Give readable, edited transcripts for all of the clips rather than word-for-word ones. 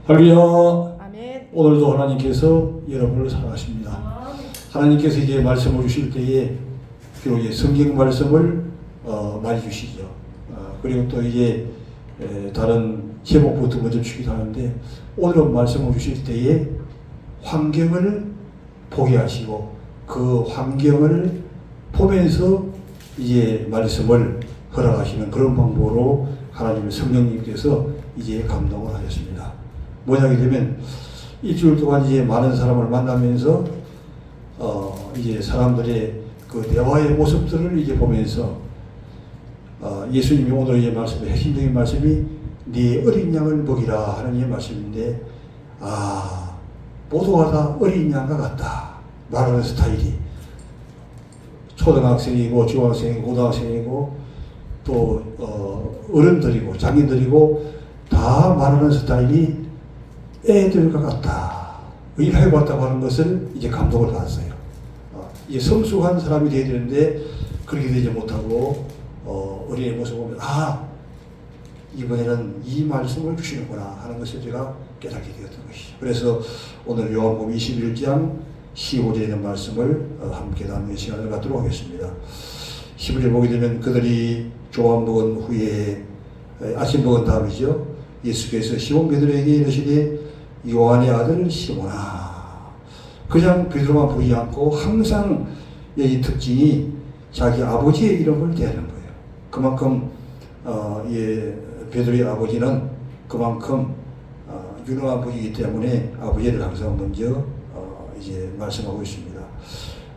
할렐루야. 아멘. 오늘도 하나님께서 여러분을 사랑하십니다. 하나님께서 이제 말씀을 주실 때에 비록 이제 성경 말씀을 많이 주시죠. 그리고 또 이제 다른 제목부터 먼저 주기도 하는데, 오늘은 말씀을 주실 때에 환경을 보게 하시고 그 환경을 보면서 이제 말씀을 허락하시는 그런 방법으로 하나님의 성령님께서 이제 감동을 하셨습니다. 뭐냐게 되면 일주일 동안 이제 많은 사람을 만나면서 이제 사람들의 그 대화의 모습들을 이제 보면서 예수님이 오늘 이제 말씀의 핵심적인 말씀이 네 어린 양을 먹이라 하는 이 말씀인데, 모두가 다 어린 양과 같다 말하는 스타일이 초등학생이고 중학생이고 고등학생이고 또 어른들이고 장인들이고 다 말하는 스타일이 애들과 같다 이렇게 해봤다고 하는 것을 이제 감동을 받았어요. 이제 성숙한 사람이 되어야 되는데 그렇게 되지 못하고 어린애 모습을 보면 이번에는 이 말씀을 주시는구나 하는 것을 제가 깨닫게 되었던 것이죠. 그래서 오늘 요한복음 21장 15절에 있는 말씀을 함께 나누는 시간을 갖도록 하겠습니다. 15절 보게 되면 그들이 조각 먹은 후에 아침 먹은 다음이죠. 예수께서 시몬 베드로에게 이르시되 요한의 아들 시몬아, 그냥 베드로만 보이지 않고 항상 이 특징이 자기 아버지의 이름을 대하는 거예요. 그만큼 베드로의 아버지는 그만큼 유능한 분이기 때문에 아버지를 항상 먼저 이제 말씀하고 있습니다.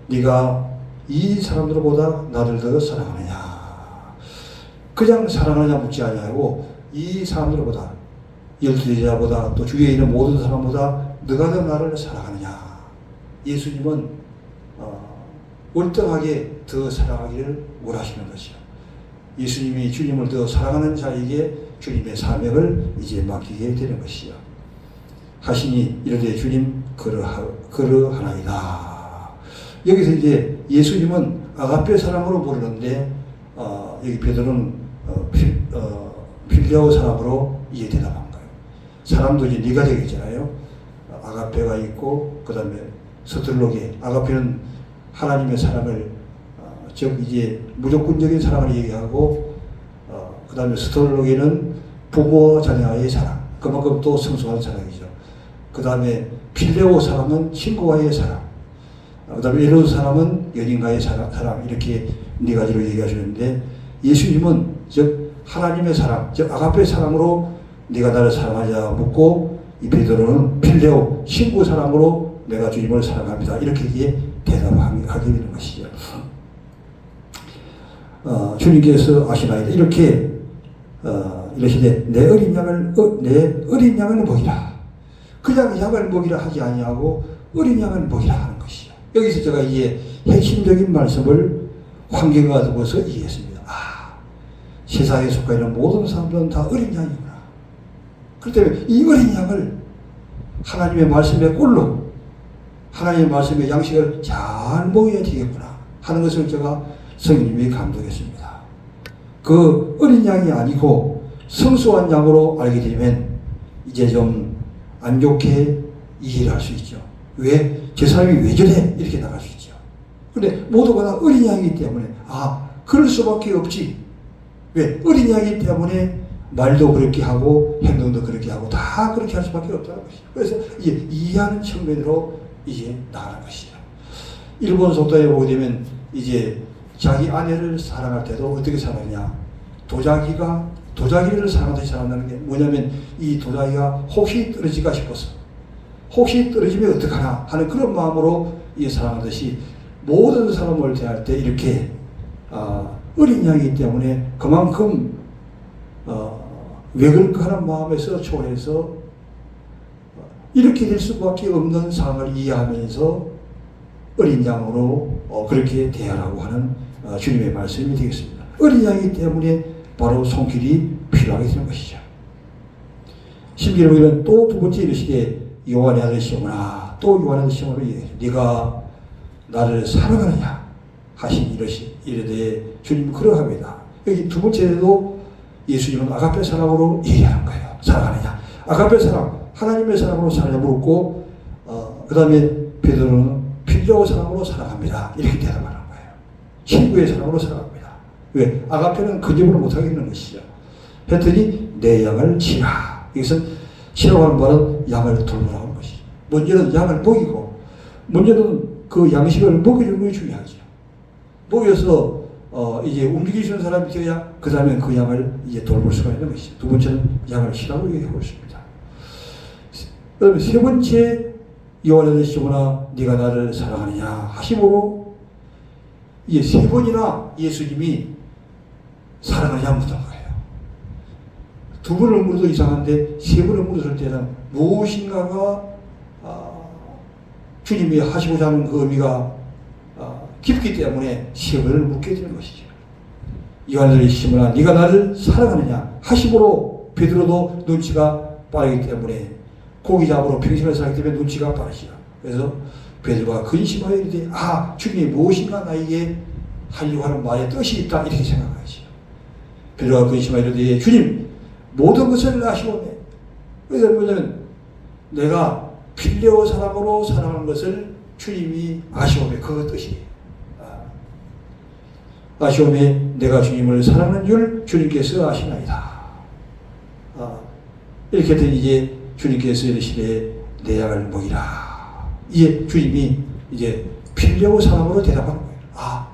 네가 이 사람들보다 나를 더 사랑하느냐? 그냥 사랑하느냐 묻지 아니하고 이 사람들보다, 12제자보다 또 주위에 있는 모든 사람보다 너가 더 나를 사랑하느냐? 예수님은 월등하게 더 사랑하기를 원하시는 것이요. 예수님이 주님을 더 사랑하는 자에게 주님의 사명을 이제 맡기게 되는 것이요. 하시니 이르되 주님 그러하나이다. 여기서 이제 예수님은 아가페 사랑으로 부르는데 여기 베드로는 필레오 사랑으로 이해 대답한 거예요. 사랑도 이제 네 가지가 있잖아요. 아가페가 있고 그 다음에 서툴로게, 아가페는 하나님의 사랑을 즉 이제 무조건적인 사랑을 얘기하고 그 다음에 스톨로게는 부모 자녀와의 사랑, 그만큼 또 성숙한 사랑이죠. 그 다음에 필레오 사랑은 친구와의 사랑, 그 다음에 에로스 사랑은 연인과의 사랑, 이렇게 네 가지로 얘기하시는데, 예수님은 즉 하나님의 사랑, 즉 아가페 사랑으로 네가 나를 사랑하자 묻고, 이 베드로는 필레오 친구 사랑으로 내가 주님을 사랑합니다 이렇게 이제 대답하게 되는 것이죠. 주님께서 아시나이다 이렇게 이러시되 내 어린 양을 먹이라. 그냥 양을 먹이라 하지 아니하고 어린 양을 먹이라 하는 것이죠. 여기서 제가 이제 핵심적인 말씀을 환경과 두고서 이해했습니다. 세상에 속해 있는 모든 사람들은 다 어린 양이구나. 그렇기 때문에 이 어린 양을 하나님의 말씀의 꼴로, 하나님의 말씀의 양식을 잘 먹여야 되겠구나 하는 것을 제가 성령님이 감동했습니다. 그 어린 양이 아니고 성숙한 양으로 알게 되면 이제 좀 안 좋게 이해를 할 수 있죠. 왜? 저 사람이 왜 저래? 이렇게 나갈 수 있죠. 그런데 모두가 다 어린 양이기 때문에 그럴 수밖에 없지. 왜? 어린 양이기 때문에 말도 그렇게 하고 행동도 그렇게 하고 다 그렇게 할 수밖에 없다는 것이죠. 그래서 이제 이해하는 측면으로 이제 나가는 것이죠. 일본 속담에 보게 되면 이제 자기 아내를 사랑할 때도 어떻게 사랑하냐? 도자기를 사랑하듯이 사랑한다는 게 뭐냐면, 이 도자기가 혹시 떨어질까 싶어서, 혹시 떨어지면 어떡하나 하는 그런 마음으로 이 사랑하듯이 모든 사람을 대할 때 이렇게 어린 양이기 때문에 그만큼 왜 그럴까 하는 마음에서 초월해서 이렇게 될 수밖에 없는 상황을 이해하면서 어린 양으로 그렇게 대하라고 하는 주님의 말씀이 되겠습니다. 어린 양이기 때문에 바로 손길이 필요하게 되는 것이죠. 11절에 보면 또 두 번째 이르시되 요한의 아들 시몬아, 또 요한의 아들 시몬으로 네가 나를 사랑하느냐 하시니 이르되 주님 그러합니다. 여기 두 번째도 예수님은 아가페 사랑으로 얘기하는 거예요. 사랑하느냐? 아가페 사랑, 하나님의 사랑으로 살아야 물었고 그 다음에 베드로는 필요 사랑으로 살아갑니다. 이렇게 대답하는 거예요. 친구의 사랑으로 살아갑니다. 왜? 아가페는 그 집으로 못하겠는 것이죠. 했더니 내 양을 치라. 이것은 치라고 하는 말은 양을 돌보라고 하는 것이죠. 먼저는 양을 먹이고 먼저는 그 양식을 먹여주는 것이 중요하죠. 먹여서 이제 움직이시는 사람이 되어야 그 다음에 그 양을 이제 돌볼 수가 있는 것이죠. 두 번째는 양을 치라고 얘기하고 있습니다. 그다음에 세 번째 요한의 시모나 네가 나를 사랑하느냐 하심으로 이제 세 번이나 예수님이 사랑하느냐 묻은 거예요. 두 번을 물어도 이상한데 세 번을 물었을 때는 무엇인가가 주님이 하시고자 하는 그 의미가 깊기 때문에 세 번을 묻게 되는 것이죠. 요한의 시모나 네가 나를 사랑하느냐 하심으로 베드로도 눈치가 빠르기 때문에 고기 잡으러 평생을 살기 때문에 눈치가 빠르죠. 그래서 베드로가 근심하여 이르되 주님이 무엇인가 나에게 하려고 하는 말에 뜻이 있다 이렇게 생각하죠. 베드로가 근심하여 이르되 주님 모든 것을 아시오네. 그래서 뭐냐면 내가 필레오 사람으로 사랑하는 것을 주님이 아시오매 그 뜻이 아시오매 내가 주님을 사랑하는 줄 주님께서 아시나이다. 이렇게 된 이제 주님께서 이르시되 내 양을 먹이라. 이제 주님이 이제 필레오 사람으로 대답하는 거예요.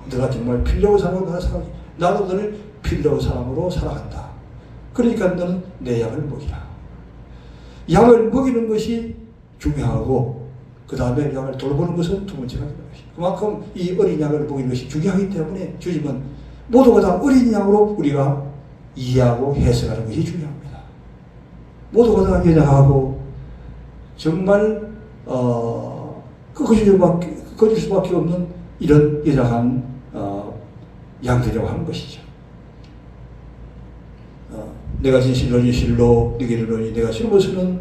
너가 정말 필레오 사람으로 나를 사랑하지. 나도 너를 필레오 사람으로 사랑한다. 그러니까 너는 내 양을 먹이라. 양을 먹이는 것이 중요하고 그 다음에 양을 돌보는 것은 두 번째가 되는 것이죠. 그만큼 이 어린 양을 먹이는 것이 중요하기 때문에 주님은 모두가 다 어린 양으로 우리가 이해하고 해석하는 것이 중요합니다. 모두가 다 연약하고 정말 꺼질 수밖에 없는 이런 연약한 양들이라고 하는 것이죠. 내가 진실로 진실로 네게 이르노니 내가 젊어서는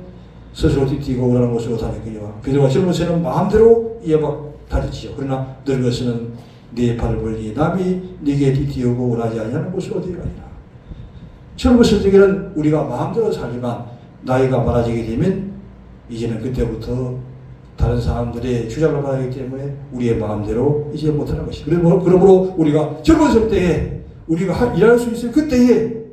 스스로 뛰고 오라는 곳으로 다녔거니와 베드로가 젊어서는 마음대로 이에막 다녔지요. 그러나 늙어서는 네 발을 벌리 남이 네게 뛰어오고 오라지 아니하는 곳으로 되어가니라. 젊었을 때에는 우리가 마음대로 살지만 나이가 많아지게 되면 이제는 그때부터 다른 사람들의 주장을 받기 때문에 우리의 마음대로 이제 못하는 것이. 그러므로 우리가 젊었을 때에 우리가 일할 수 있을 그때에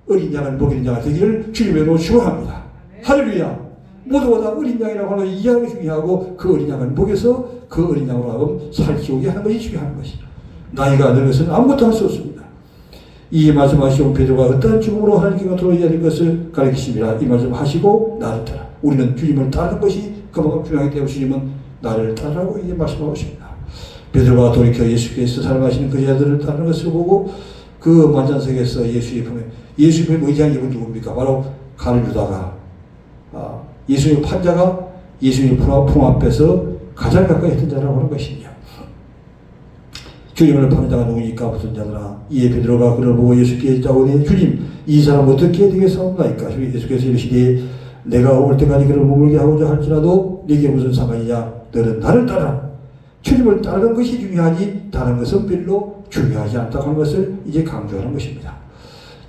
어린 양을 먹이는 자가 되기를 주님의 축원합니다. 할렐루야. 모두가 다 어린 양이라고 하는 것을 이해하는 것이 중요하고 그 어린 양을 먹여서 그 어린 양으로 하여금 살찌우게 하는 것이 중요한 것이죠. 나이가 늙어서는 아무것도 할 수 없습니다. 이 말씀하시고 베드로가 어떠한 죽음으로 하나님께 돌아가야 될 것을 가르치십니다. 이 말씀 하시고 나를 따라. 우리는 주님을 따르는 것이 그만큼 중요하기 때문에 주님은 나를 따르라고 이제 말씀하고 있습니다. 베드로가 돌이켜 예수께서 사랑하시는 그 여자들을 따르는 것을 보고 그 만찬석에서 예수의 품에 의지한 이분 누굽니까? 바로 칼을 주다가 예수의 판자가 예수의 품 앞에서 가장 가까이 했던 자라고 하는 것이냐. 주님을 파는 자가 누구니까 붙은 자들아. 이에 베드로가 그를 보고 예수께 자오되 주님 이 사람 어떻게 되겠사옵나이까. 예수께서 이르시되 내가 올 때까지 그를 머물게 하고자 할지라도 네게 무슨 상관이냐. 너는 나를 따라. 주님을 따르는 것이 중요하니 다른 것은 별로 중요하지 않다고 하는 것을 이제 강조하는 것입니다.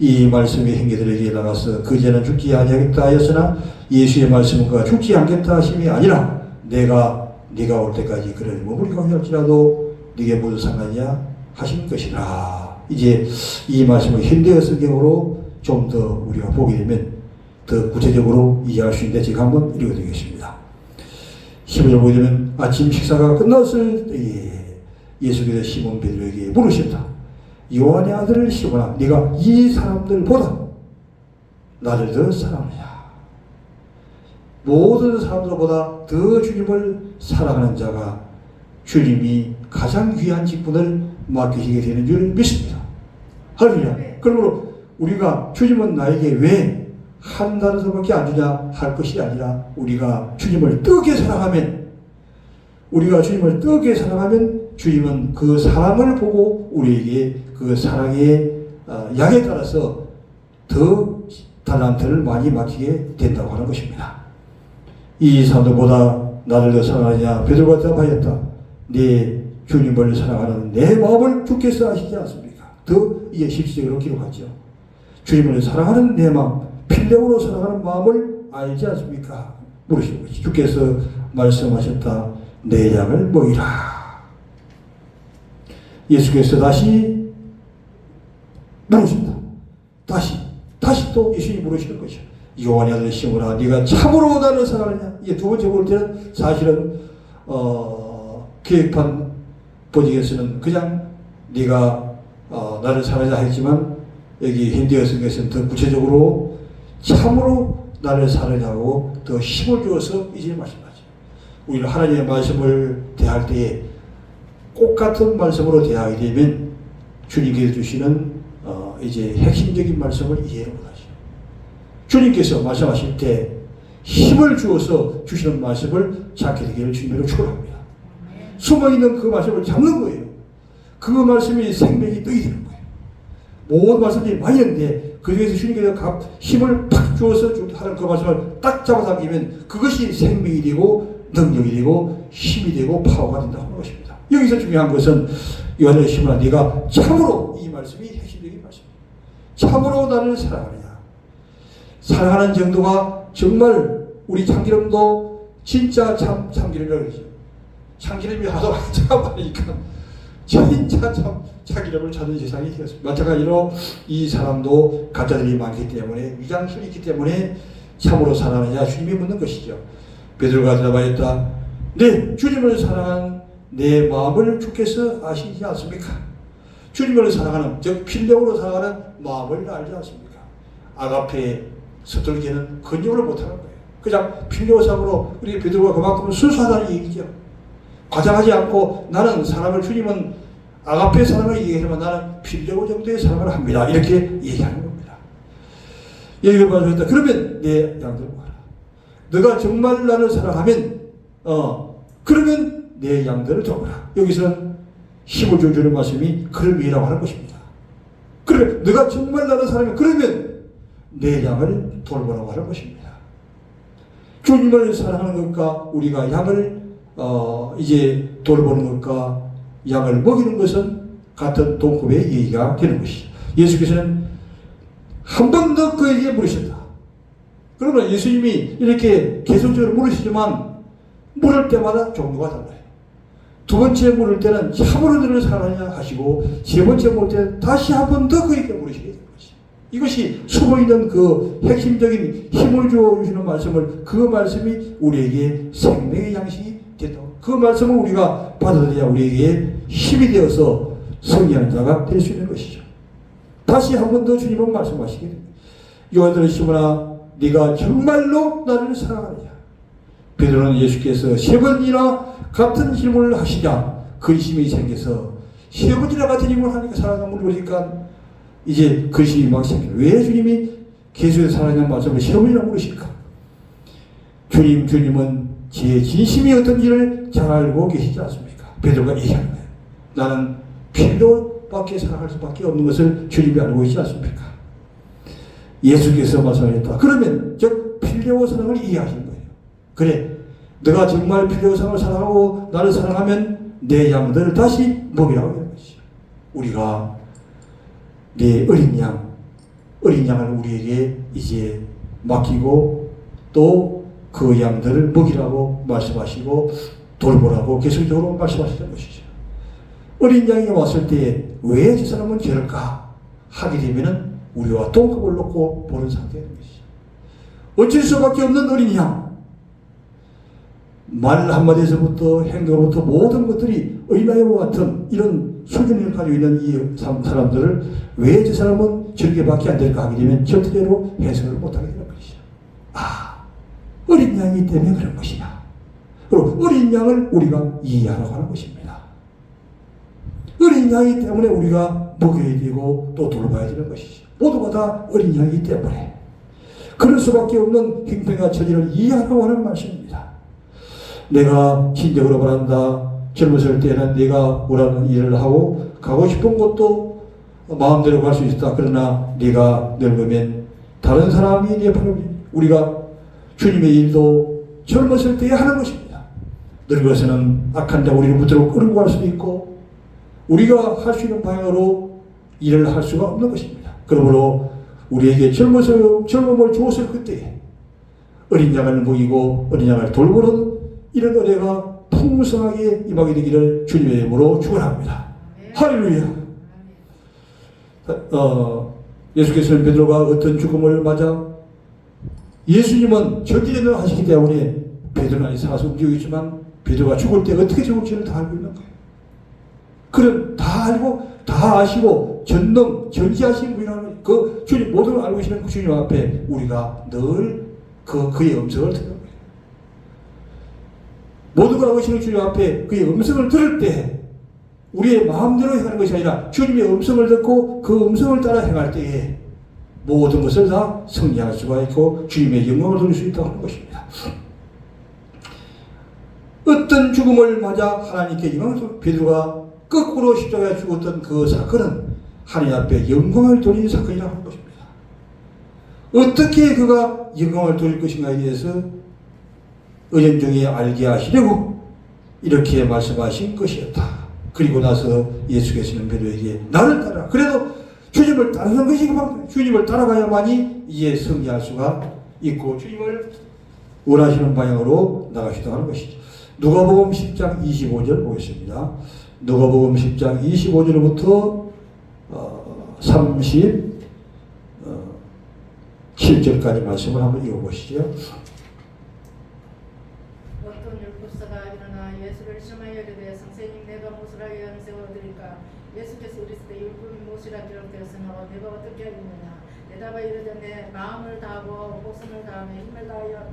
이 말씀이 행계들에게 나가서 그제는 죽지 아니하겠다 하였으나 예수의 말씀은 그가 죽지 않겠다 하심이 아니라 네가 올 때까지 그를 머물게 할지라도 네게 무슨 상관이냐 하신 것이라. 이제 이 말씀을 현대어 성경으로 좀 더 우리가 보게 되면 더 구체적으로 이해할 수 있는데 제가 한번 읽어드리겠습니다. 15절 보게 되면 아침 식사가 끝났을 때에 예수께서 시몬 베드로에게 물으셨다. 요한의 아들을 시몬아 네가 이 사람들보다 나를 더 사랑하느냐. 모든 사람들보다 더 주님을 사랑하는 자가 주님이 가장 귀한 직분을 맡기시게 되는 줄 믿습니다. 할렐루야. 그러므로 우리가 주님은 나에게 왜 한 단서밖에 안 주냐 할 것이 아니라 우리가 주님을 뜨겁게 사랑하면 주님은 그 사랑을 보고 우리에게 그 사랑의 양에 따라서 더 달란트를 많이 맡기게 된다고 하는 것입니다. 이 사람들보다 나를 더 사랑하느냐. 베드로가 대답하였다. 네 주님을 사랑하는 내 마음을 주께서 아시지 않습니까? 더 이게 실질적으로 기록하죠. 주님을 사랑하는 내 마음, 필레오로 사랑하는 마음을 알지 않습니까? 물으시는 것이. 주께서 말씀하셨다. 내 양을 모이라. 예수께서 다시 물으신다. 다시 또 예수님이 물으시는 거죠. 요한의 아들 시몬아, 네가 참으로 나를 사랑하느냐? 이게 두 번째 볼 때는 사실은 계획판 번역에서는 그냥 네가 나를 사랑하자 했지만, 여기 현대어 성경에서는 더 구체적으로 참으로 나를 사랑하고 더 힘을 주어서 이제 말씀하죠. 우리는 하나님의 말씀을 대할 때에 꽃 같은 말씀으로 대하게 되면 주님께서 주시는 이제 핵심적인 말씀을 이해 못하죠. 주님께서 말씀하실 때 힘을 주어서 주시는 말씀을 찾게 되기를 주님으로 축원합니다. 숨어있는 그 말씀을 잡는 거예요. 그 말씀이 생명이 떡이 되는 거예요. 모든 말씀들이 많이 있는데 그 중에서 주님께서 힘을 팍 주어서 하는 그 말씀을 딱 잡아당기면 그것이 생명이 되고 능력이 되고 힘이 되고 파워가 된다고 하는 것입니다. 여기서 중요한 것은 요한의 시몬아, 네가 참으로, 이 말씀이 핵심적인 말씀입니다. 참으로 나를 사랑하느냐. 사랑하는 정도가 정말 우리 참기름도 진짜 참기름이라고 그러죠. 참기름이 하도 많으니까 진짜 참기름을 찾는 세상이 되었습니다. 마찬가지로 이 사람도 가짜들이 많기 때문에, 위장술이 있기 때문에 참으로 사랑하느냐 주님이 묻는 것이죠. 베드로가 대답하였다. 네, 주님을 사랑한 내 마음을 주께서 아시지 않습니까? 주님을 사랑하는, 즉 필력으로 사랑하는 마음을 알지 않습니까? 아가페 서툴기는 근육으로 못하는 거예요. 그냥 필요상으로 우리 베드로가 그만큼 순수하다는 얘기죠. 과장하지 않고 나는 사람을, 주님은 아가페 사랑을 얘기하지만 나는 필요 정도의 사랑을 합니다. 이렇게 얘기하는 겁니다. 여기를 봐주셨다. 그러면 내 양들 모아라. 너가 정말 나를 사랑하면 그러면 내 양들을 돌보라. 여기서는 힘을 주는 말씀이 그를 위해라고 하는 것입니다. 그래, 너가 정말 나를 사랑하면 그러면 내 양을 돌보라고 하는 것입니다. 주님을 사랑하는 것과 우리가 양을 이제 돌보는 것과 양을 먹이는 것은 같은 동급의 얘기가 되는 것이죠. 예수께서는 한 번 더 그에게 물으셨다. 그러면 예수님이 이렇게 계속적으로 물으시지만 물을 때마다 종류가 달라요. 두 번째 물을 때는 참으로 너를 사랑하냐 하시고, 세 번째 물을 때는 다시 한 번 더 그에게 물으시게 되는 것이죠. 이것이 숨어있는 그 핵심적인 힘을 주어주시는 말씀을, 그 말씀이 우리에게 생명의 양식이 된다고, 그 말씀을 우리가 받아들여야 우리에게 힘이 되어서 승리하는 자가 될 수 있는 것이죠. 다시 한 번 더 주님은 말씀하시게 됩니다. 요한들 시몬아, 네가 정말로 나를 사랑하느냐. 베드로는 예수께서 세 번이나 같은 질문을 하시자 근심이 생겨서, 세 번이나 같은 질문을 하니까 사랑하는 물으니까 이제 근심이 막 생겨요. 왜 주님이 계속해서 사랑하는 말씀을 세 번이나 물으실까? 주님은 제 진심이 어떤지를 잘 알고 계시지 않습니까? 베드로가 얘기하는 거예요. 나는 필요밖에 사랑할 수밖에 없는 것을 주님이 알고 있지 않습니까? 예수께서 말씀하셨다. 그러면 즉 필요 사랑을 이해하시는 거예요. 그래, 너가 정말 필요 사랑을 사랑하고 나를 사랑하면 내 양들을 다시 먹이라고 하는 것이죠. 우리가 내 어린 양을 우리에게 이제 맡기고 또 그 양들을 먹이라고 말씀하시고 돌보라고 계속적으로 말씀하시는 것이죠. 어린 양이 왔을 때 왜 저 사람은 저럴까 하게 되면은 우리와 동급을 놓고 보는 상태가 되는 것이죠. 어쩔 수밖에 없는 어린 양. 말 한마디에서부터 행동으로부터 모든 것들이 어린아이와 같은 이런 수준을 가지고 있는 이 사람들을 왜 저 사람은 저렇게밖에 안 될까 하게 되면 절대로 해석을 못하게 되는 것이죠. 어린 양이기 때문에 그런 것이야. 그리고 어린 양을 우리가 이해하라고 하는 것입니다. 어린 양이기 때문에 우리가 먹여야 되고 또 돌봐야 되는 것이죠. 모두가 다 어린 양이기 때문에 그럴 수밖에 없는 형편과 처지를 이해하라고 하는 말씀입니다. 내가 진정으로 말한다. 젊었을 때는 내가 원하는 일을 하고 가고 싶은 곳도 마음대로 갈 수 있었다. 그러나 네가 늙으면 다른 사람이 네 팔을, 우리가 주님의 일도 젊었을 때에 하는 것입니다. 늙어서는 악한 자 우리를 붙들고 끌고 갈 수도 있고 우리가 할 수 있는 방향으로 일을 할 수가 없는 것입니다. 그러므로 우리에게 젊음을 주었을 그때에 어린 양을 먹이고 어린 양을 돌보는 이런 은혜가 풍성하게 임하게 되기를 주님의 이름으로 축원합니다. 할렐루야. 예수께서는 베드로가 어떤 죽음을 맞아 예수님은 전지전능을 하시기 때문에 베드로는 안에 살아서 움직이고 있지만 베드로가 죽을 때 어떻게 죽을지를 다 알고 있는 거예요. 그런 다 알고 다 아시고 전지하신 분이라는 그 주님 모든 걸 알고 계시는 그 주님 앞에 우리가 늘 그의 음성을 듣는 거예요. 모든 걸 알고 계시는 주님 앞에 그의 음성을 들을 때 우리의 마음대로 행하는 것이 아니라 주님의 음성을 듣고 그 음성을 따라 행할 때에 모든 것을 다 승리할 수가 있고 주님의 영광을 돌릴 수 있다고 하는 것입니다. 어떤 죽음을 맞아 하나님께 영광을 돌리고 베드로가 거꾸로 십자가에 죽었던 그 사건은 하나님 앞에 영광을 돌리는 사건이라고 하는 것입니다. 어떻게 그가 영광을 돌릴 것인가에 대해서 은연중에 알게 하시려고 이렇게 말씀하신 것이었다. 그리고 나서 예수께서는 베드로에게 나를 따라. 그래도 주님을 따르는 것이 그만 주님을 따라가야만이 이제 승리할 수가 있고 주님을 원하시는 방향으로 나가시다 하는 것이죠. 누가복음 10장 25절 보겠습니다. 누가복음 10장 25절부터 37절까지 말씀을 한번 읽어보시죠. 어떤 율법사가 일어나 예수를 시험하여 이르되 선생님 내가 무엇을 하여 영생을 얻으리까 예수께서 이르시되 율법이 무엇이라 기록되었으며 내가 어떻게 하겠느냐 대답하여 이르되 내 마음을 다하고 목숨을 다하며 힘을 다하여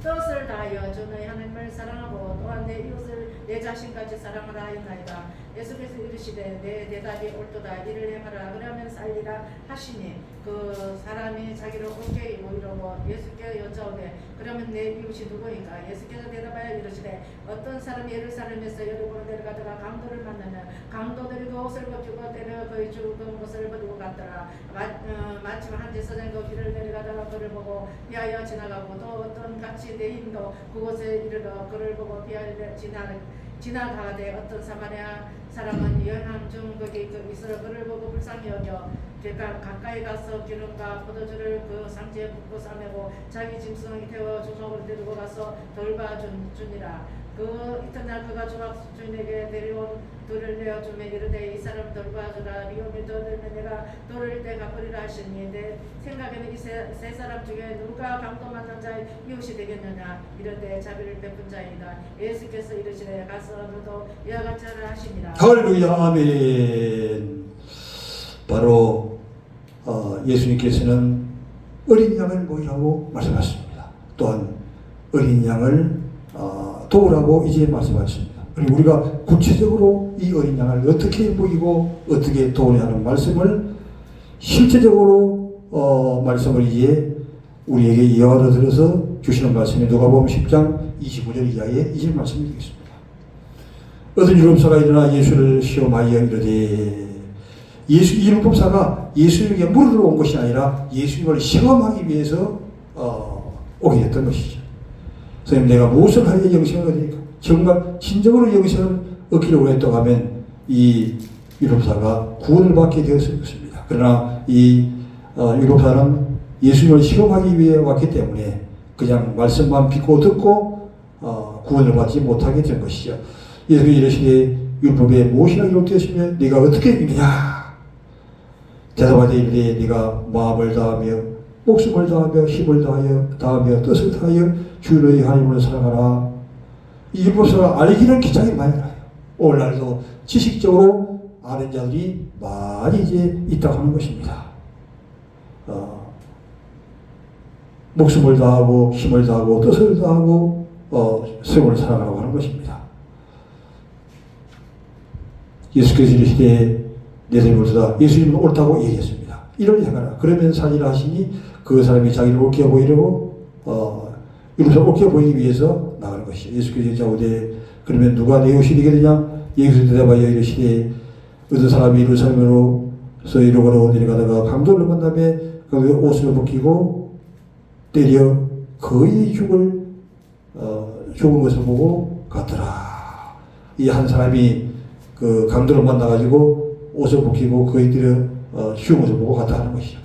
뜻을 다하여 주 너희 하나님을 사랑하고 또한 내 이웃을 내 자신까지 사랑하라 하였나이다. 예수께서 이르시되 내 대답이 옳도다 이를 행하라 그러면 살리라 하시니 그 사람이 자기를 옳게 이르고 예수께 여짜오되 그러면 내 이웃이 누구인가? 예수께서 대답하여 이르시되 어떤 사람이 예루살렘에서 여리고로 내려가다가 강도를 만나면 강도들이 그 옷을 벗기고 때려 그의 죽은 옷을 버리고 갔더라. 마침 한 제사장 그 길을 내려가다가 그를 보고 피하여 지나가고 또 어떤 같이 내인도 그곳에 이르러 그를 보고 피하여 지나가되 어떤 사마리아 사람은 여행한 중 거기 있어 그를 보고 불쌍히 여겨 가까이 가서 기름과 포도주를 그 상지에 붓고 싸매고 자기 짐승을 태워 조석으로 데리고 가서 돌봐주니라. 그 이튿날 그가 조각 주인에게 데려온 돌을 내어주며 이르되 이 사람 돌봐주라. 위험이 더 들면 내가 돌을 때 갚으리라 하시니 내 생각에는 이 세 사람 중에 누가 강도 만난 자의 이웃이 되겠느냐. 이르되 자비를 베푼 자이다. 예수께서 이르시되 가서 너도 이와 같이 하라 하시니라. 할렐루야. 아멘. 바로 예수님께서는 어린 양을 먹이라고 말씀하셨습니다. 또한 어린 양을 도우라고 이제 말씀하셨습니다. 그리고 우리가 구체적으로 이 어린 양을 어떻게 먹이고 어떻게 도우냐는 말씀을 실제적으로 말씀을 이제 우리에게 이어가 들어서 주시는 말씀이 누가복음 10장 25절 이하에 이제 말씀드리겠습니다. 어떤 율법사가 일어나 예수를 시험하여 이르되 이 율법사가 예수님에게 물으러 온 것이 아니라 예수님을 시험하기 위해서 오게 됐던 것이죠. 선생님 내가 무엇을 하여 영생을 얻으니까 정말 진정으로 영생을 얻기를 원했다고 하면 이 율법사가 구원을 받게 되었을 것입니다. 그러나 이 율법사는 예수님을 시험하기 위해 왔기 때문에 그냥 말씀만 믿고 듣고 구원을 받지 못하게 된 것이죠. 예수께서 이르시되 율법에 무엇이라 기록되었으며 네가 어떻게 믿느냐. 대답하되 이르되 네가 마음을 다하며 목숨을 다하며 힘을 다하며 뜻을 다하여 주 너희 하나님을 사랑하라. 이 율법서가 알기는 굉장히 많이 알아요. 오늘날도 지식적으로 아는 자들이 많이 이제 있다고 하는 것입니다. 목숨을 다하고 힘을 다하고 뜻을 다하고 세월을 사랑하라고 하는 것입니다. 예수께서 이르시되 내 생각보다 예수님은 옳다고 얘기했습니다. 이를 행하라. 그러면 살리라 하시니 그 사람이 자기를 옳게 보이려고 이로써 옳게 보이기 위해서 나가는 것이죠. 예수께서 여짜오되 그러면 누가 내 이웃이 되겠느냐? 예수께서 대답하여 이르시되 어떤 사람이 예루살렘으로서 이러고로 내려가다가 강도를 만나며 그 옷을 벗기고 때려 거의 죽은 것을 보고 갔더라. 이 한 사람이 그 강도를 만나가지고 옷을 벗기고 거의 때려 죽은 것을 보고 갔다 하는 것이죠.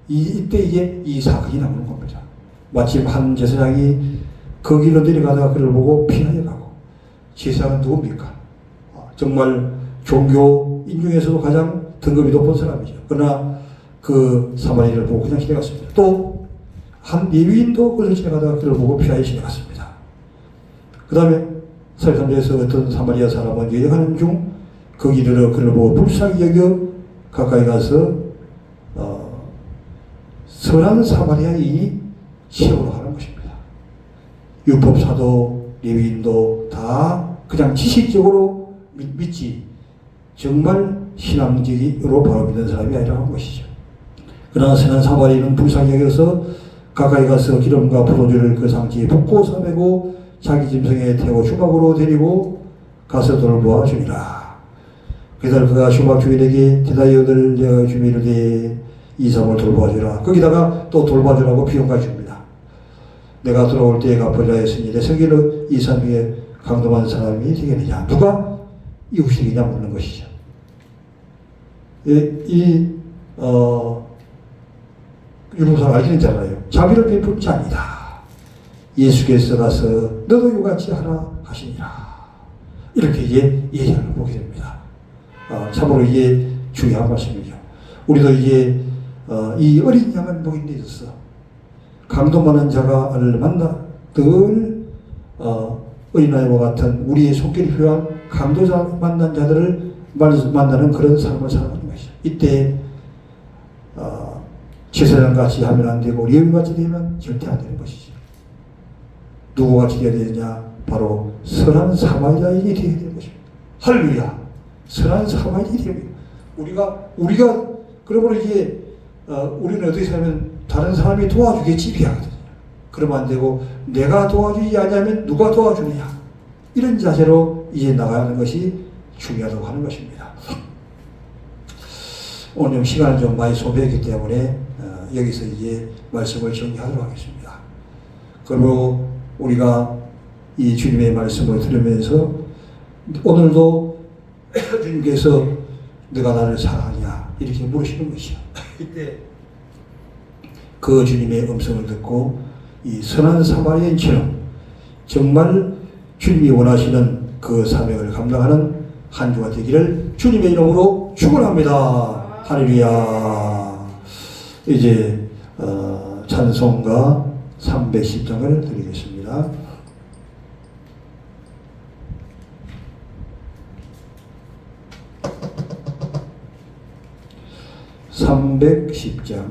이때 이제 이 사건이 나오는 겁니다. 마침 한 제사장이 그 길로 내려가다가 그를 보고 피하여 가고, 제사장은 누굽니까? 정말 종교 인중에서도 가장 등급이 높은 사람이죠. 그러나 그 사마리아를 보고 그냥 지나갔습니다. 또 한 레위인도 그를 지나가다가 그를 보고 피하여 지나갔습니다. 그 다음에 43절에서 어떤 사마리아 사람은 여행하는 중 그 길을 그를 보고 불쌍히 여겨 가까이 가서 선한 사마리아인이 세우러 하는 것입니다. 율법사도 레위인도 다 그냥 지식적으로 믿지 정말 신앙적으로 바로 믿는 사람이 아니라고 하는 것이죠. 그러나 선한 사마리아인은 불쌍히 여겨서 가까이 가서 기름과 포도주를 그 상지에 붓고 싸매고 자기 짐승에 태워 주막으로 데리고 가서 돌보아 주니라. 그날 그가 주막 주인에게 대다이 얻을 내어 주미르되 이 사람을 돌보아 주라. 거기다가 또 돌봐주라고 비용까지 줍니다. 내가 돌아올 때에 갚으리라 했으니 내 성기는 이 사람 중에 강도만 사람이 되겠느냐. 누가 이웃이겠냐 묻는 것이죠. 율법사가 알기는 잖아요. 자비를 베푼 자니다. 예수께서 가서 너도 이같이 하라 하시니라. 이렇게 이제 예언을 보게 됩니다. 참으로 이게 중요한 말씀이죠. 우리도 이제 이 어린 양을 목인 데 있어서 강도 많은 자가를 만나 늘 어린아이와 같은 우리의 손길이 필요한 강도자 만난 자들을 만나는 그런 삶을 살아가는 것이죠. 이때 제사장같이 하면 안 되고 레위같이 되면 절대 안 되는 것이죠. 누구같이 되어야 되느냐? 바로 선한 사마리아인이 되어야 되는 것입니다. 할렐루야. 선한 사마리아인이 되어야 됩니다. 우리가 그러므로 이게 우리는 어떻게 살면 다른 사람이 도와주겠지 비하거든요. 그러면 안 되고 내가 도와주지 않으면 누가 도와주느냐. 이런 자세로 이제 나가는 것이 중요하다고 하는 것입니다. 오늘 시간을 좀 많이 소비했기 때문에 여기서 이제 말씀을 정리하도록 하겠습니다. 그리고 우리가 이 주님의 말씀을 들으면서 오늘도 주님께서 너가 나를 사랑하냐 이렇게 물으시는 것이요. 이때 그 주님의 음성을 듣고 이 선한 사마리아인처럼 정말 주님이 원하시는 그 사명을 감당하는 한 주가 되기를 주님의 이름으로 축원합니다. 할렐루야. 이제 찬송가 310장을 드리겠습니다. 310장